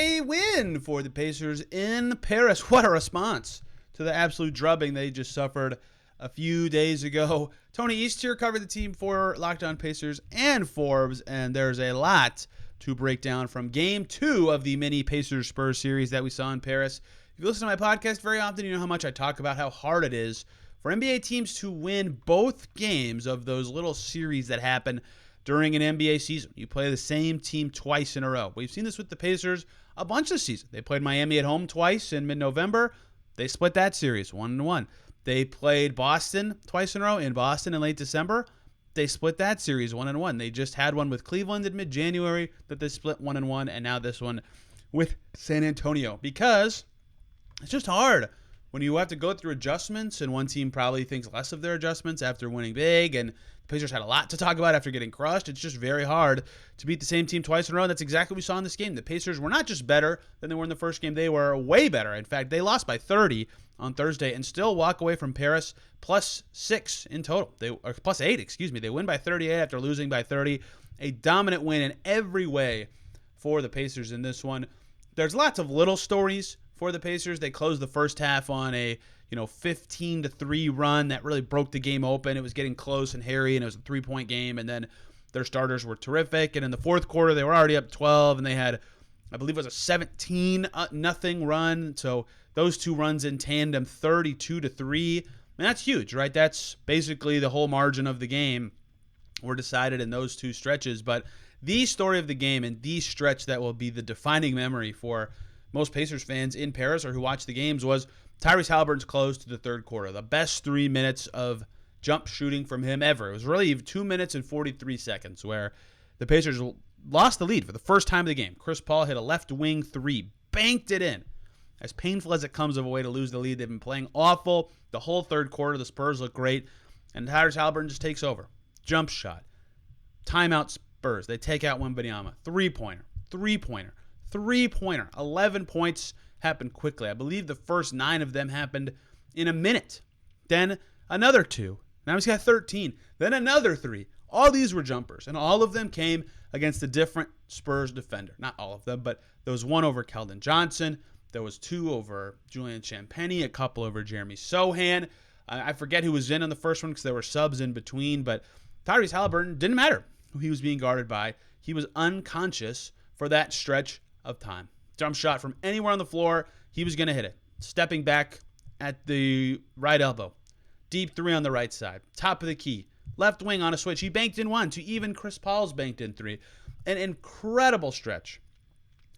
a win for the Pacers in Paris. What a response to the absolute drubbing they just suffered a few days ago. Tony East here covered the team for Locked On Pacers and Forbes, and there's a lot to break down from Game 2 of the mini Pacers-Spurs series that we saw in Paris. If you listen to my podcast very often, you know how much I talk about how hard it is for NBA teams to win both games of those little series that happen during an NBA season. You play the same team twice in a row. We've seen this with the Pacers a bunch this season. They played Miami at home twice in mid-November. They split that series 1-1. They played Boston twice in a row in Boston in late December. They split that series 1-1. They just had one with Cleveland in mid-January that they split 1-1, and now this one with San Antonio, because it's just hard when you have to go through adjustments, and one team probably thinks less of their adjustments after winning big, and the Pacers had a lot to talk about after getting crushed. It's just very hard to beat the same team twice in a row, and that's exactly what we saw in this game. The Pacers were not just better than they were in the first game, they were way better. In fact, they lost by 30 on Thursday and still walk away from Paris +6 in total. Or +8, excuse me. They win by 38 after losing by 30. A dominant win in every way for the Pacers in this one. There's lots of little stories for the Pacers. They closed the first half on a 15-3 run that really broke the game open. It was getting close and hairy, and it was a 3-point game, and then their starters were terrific. And in the fourth quarter, they were already up 12, and they had, I believe it was a 17-0 run. So those two runs in tandem, 32-3. I mean, that's huge, right? That's basically the whole margin of the game were decided in those two stretches. But the story of the game and the stretch that will be the defining memory for most Pacers fans in Paris or who watched the games was Tyrese Haliburton's close to the third quarter. The best 3 minutes of jump shooting from him ever. It was really 2 minutes and 43 seconds where the Pacers lost the lead for the first time of the game. Chris Paul hit a left wing three, banked it in. As painful as it comes of a way to lose the lead, they've been playing awful the whole third quarter. The Spurs look great, and Tyrese Haliburton just takes over. Jump shot. Timeout Spurs. They take out Wembanyama. Three-pointer. 11 points happened quickly. I believe the first 9 of them happened in a minute. Then another 2. Now he's got 13. Then another 3. All these were jumpers, and all of them came against a different Spurs defender. Not all of them, but there was one over Keldon Johnson. There was 2 over Julian Champagnie, a couple over Jeremy Sohan. I forget who was in on the first one because there were subs in between, but Tyrese Haliburton didn't matter who he was being guarded by. He was unconscious for that stretch of time. Jump shot from anywhere on the floor, he was going to hit it. Stepping back at the right elbow. Deep 3 on the right side. Top of the key. Left wing on a switch. He banked in 1 to even Chris Paul's banked in 3. An incredible stretch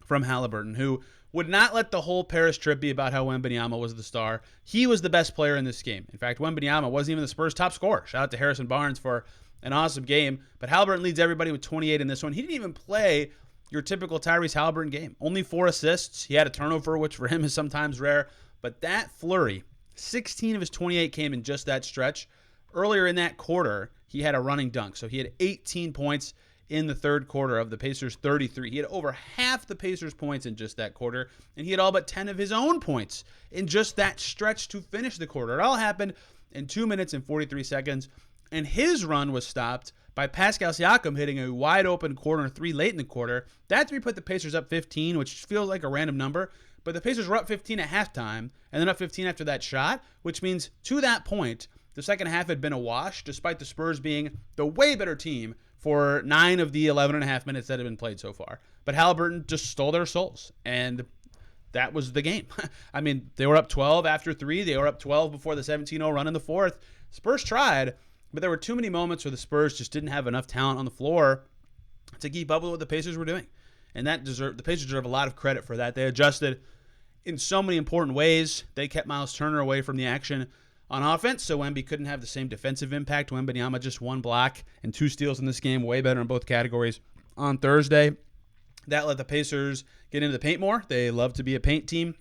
from Haliburton, who would not let the whole Paris trip be about how Wembanyama was the star. He was the best player in this game. In fact, Wembanyama wasn't even the Spurs' top scorer. Shout out to Harrison Barnes for an awesome game. But Haliburton leads everybody with 28 in this one. He didn't even play your typical Tyrese Haliburton game. Only 4 assists. He had a turnover, which for him is sometimes rare. But that flurry, 16 of his 28 came in just that stretch. Earlier in that quarter, he had a running dunk. So he had 18 points in the third quarter of the Pacers' 33. He had over half the Pacers' points in just that quarter, and he had all but 10 of his own points in just that stretch to finish the quarter. It all happened in 2 minutes and 43 seconds, and his run was stopped by Pascal Siakam hitting a wide-open corner 3 late in the quarter. That 3 put the Pacers up 15, which feels like a random number, but the Pacers were up 15 at halftime, and then up 15 after that shot, which means to that point, the second half had been a wash, despite the Spurs being the way better team for 9 of the 11 and a half minutes that have been played so far. But Haliburton just stole their souls, and that was the game. I mean, they were up 12 after 3. They were up 12 before the 17-0 run in the fourth. Spurs tried, but there were too many moments where the Spurs just didn't have enough talent on the floor to keep up with what the Pacers were doing. And the Pacers deserve a lot of credit for that. They adjusted in so many important ways. They kept Miles Turner away from the action on offense, so Wemby couldn't have the same defensive impact. Wembanyama just 1 block and 2 steals in this game, way better in both categories on Thursday. That let the Pacers get into the paint more. They love to be a paint team.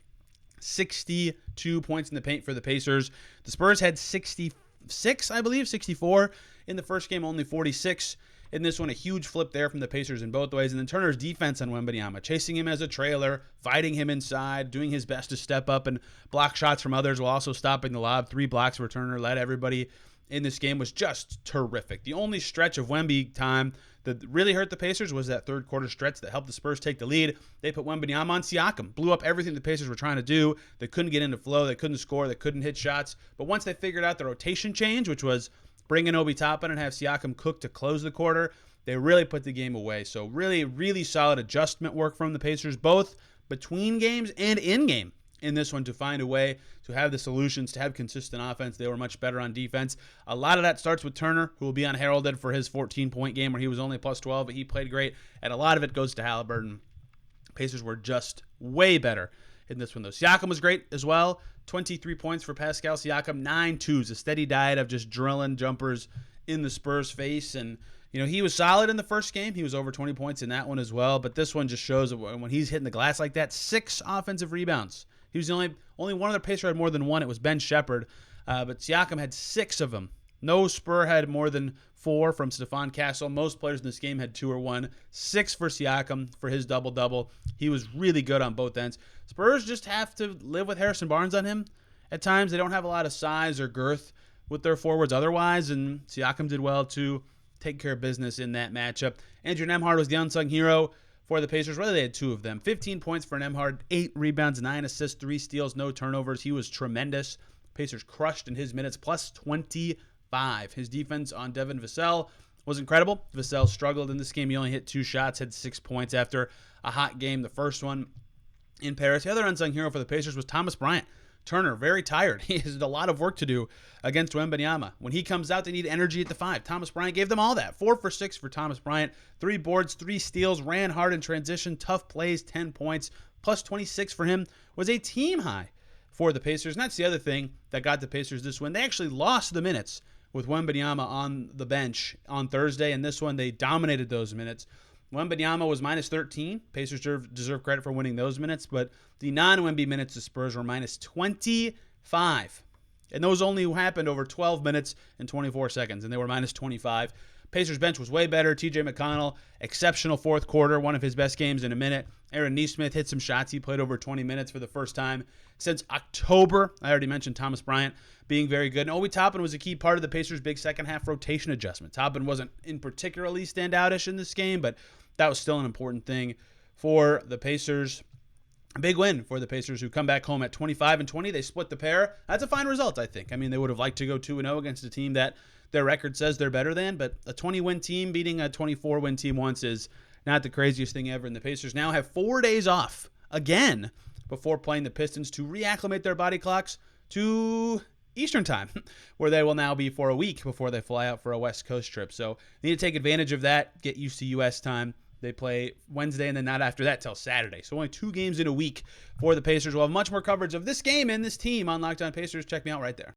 62 points in the paint for the Pacers. The Spurs had 66, I believe, 64 in the first game, only 46 in this one. A huge flip there from the Pacers in both ways. And then Turner's defense on Wembanyama, chasing him as a trailer, fighting him inside, doing his best to step up and block shots from others while also stopping the lob. 3 blocks where Turner led everybody in this game was just terrific. The only stretch of Wemby time that really hurt the Pacers was that third quarter stretch that helped the Spurs take the lead. They put Wembanyama on Siakam, blew up everything the Pacers were trying to do. They couldn't get into flow. They couldn't score. They couldn't hit shots. But once they figured out the rotation change, which was bring in Obi Toppin and have Siakam cook to close the quarter, they really put the game away. So really, really solid adjustment work from the Pacers, both between games and in game in this one, to find a way to have the solutions, to have consistent offense. They were much better on defense. A lot of that starts with Turner, who will be unheralded for his 14-point game where he was only plus 12, but he played great. And a lot of it goes to Halliburton. Pacers were just way better in this one, though. Siakam was great as well. 23 points for Pascal Siakam, 9 twos, a steady diet of just drilling jumpers in the Spurs' face. And he was solid in the first game. He was over 20 points in that one as well. But this one just shows that when he's hitting the glass like that, 6 offensive rebounds. He was the only one other Pacer had more than one. It was Ben Shepherd. But Siakam had 6 of them. No Spur had more than 4 from Stephon Castle. Most players in this game had 2 or 1. 6 for Siakam for his double-double. He was really good on both ends. Spurs just have to live with Harrison Barnes on him. At times, they don't have a lot of size or girth with their forwards otherwise, and Siakam did well to take care of business in that matchup. Andrew Nembhard was the unsung hero for the Pacers. Really, they had 2 of them. 15 points for Nembhard, 8 rebounds, 9 assists, 3 steals, no turnovers. He was tremendous. Pacers crushed in his minutes, plus 25. His defense on Devin Vassell was incredible. Vassell struggled in this game. He only hit 2 shots, had 6 points after a hot game, the first one in Paris. The other unsung hero for the Pacers was Thomas Bryant. Turner, very tired. He has a lot of work to do against Wembanyama. When he comes out, they need energy at the 5. Thomas Bryant gave them all that. 4 for 6 for Thomas Bryant. 3 boards, 3 steals, ran hard in transition, tough plays, 10 points. Plus 26 for him was a team high for the Pacers. And that's the other thing that got the Pacers this win. They actually lost the minutes with Wembanyama on the bench on Thursday. And this one, they dominated those minutes. Wembanyama was minus 13. Pacers deserve credit for winning those minutes, but the non-Wemby minutes, the Spurs were minus 25. And those only happened over 12 minutes and 24 seconds, and they were minus 25. Pacers bench was way better. TJ McConnell, exceptional fourth quarter, one of his best games in a minute. Aaron Nesmith hit some shots. He played over 20 minutes for the first time since October. I already mentioned Thomas Bryant being very good. And Obi Toppin was a key part of the Pacers' big second-half rotation adjustment. Toppin wasn't in particularly standoutish in this game, but that was still an important thing for the Pacers. A big win for the Pacers, who come back home at 25-20. They split the pair. That's a fine result, I think. I mean, they would have liked to go 2-0 against a team that their record says they're better than, but a 20-win team beating a 24-win team once is not the craziest thing ever. And the Pacers now have 4 days off again before playing the Pistons to reacclimate their body clocks to Eastern time, where they will now be for a week before they fly out for a West Coast trip. So they need to take advantage of that, get used to U.S. time. They play Wednesday and then not after that till Saturday. So only 2 games in a week for the Pacers. We'll have much more coverage of this game and this team on Locked On Pacers. Check me out right there.